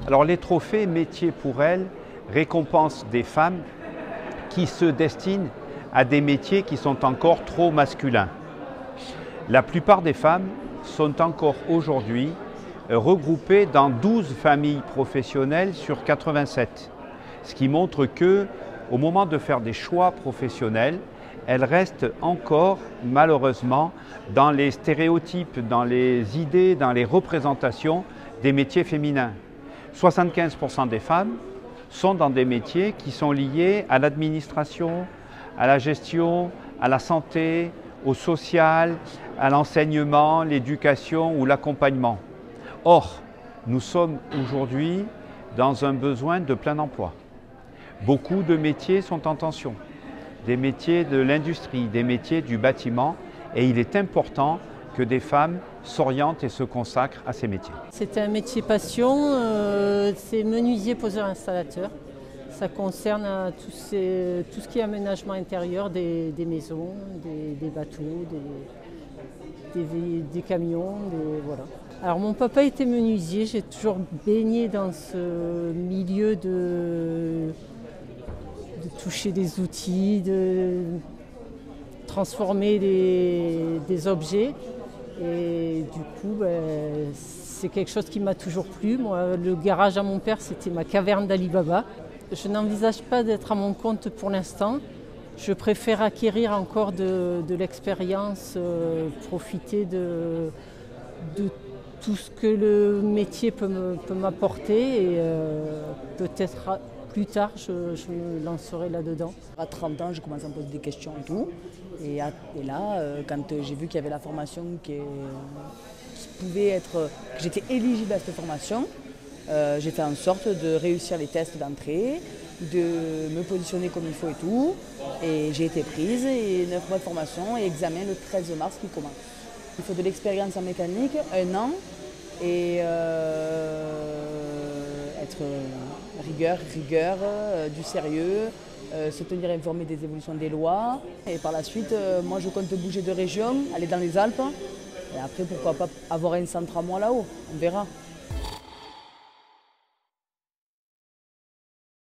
Alors les trophées Métiers pour elles récompensent des femmes qui se destinent à des métiers qui sont encore trop masculins. La plupart des femmes sont encore aujourd'hui regroupées dans 12 familles professionnelles sur 87, ce qui montre que, au moment de faire des choix professionnels, elles restent encore malheureusement dans les stéréotypes, dans les idées, dans les représentations des métiers féminins. 75% des femmes sont dans des métiers qui sont liés à l'administration, à la gestion, à la santé, au social, à l'enseignement, l'éducation ou l'accompagnement. Or, nous sommes aujourd'hui dans un besoin de plein emploi. Beaucoup de métiers sont en tension, des métiers de l'industrie, des métiers du bâtiment, et il est important que des femmes s'orientent et se consacrent à ces métiers. C'est un métier passion, c'est menuisier, poseur, installateur. Ça concerne tout ce qui est aménagement intérieur des maisons, des bateaux, des camions, voilà. Alors mon papa était menuisier, j'ai toujours baigné dans ce milieu de toucher des outils, de transformer des objets. Et du coup, c'est quelque chose qui m'a toujours plu. Moi, le garage à mon père, c'était ma caverne d'Ali Baba. Je n'envisage pas d'être à mon compte pour l'instant. Je préfère acquérir encore de l'expérience, profiter de tout ce que le métier peut m'apporter et peut-être plus tard, je me lancerai là-dedans. À 30 ans, j'ai commencé à me poser des questions et tout. Et là, quand j'ai vu qu'il y avait la formation que j'étais éligible à cette formation, j'ai fait en sorte de réussir les tests d'entrée, de me positionner comme il faut et tout. Et j'ai été prise et 9 mois de formation et examen le 13 mars qui commence. Il faut de l'expérience en mécanique, 1 an, et être rigueur, du sérieux, se tenir informé des évolutions des lois. Et par la suite, moi je compte bouger de région, aller dans les Alpes. Et après, pourquoi pas avoir un centre à moi là-haut, on verra.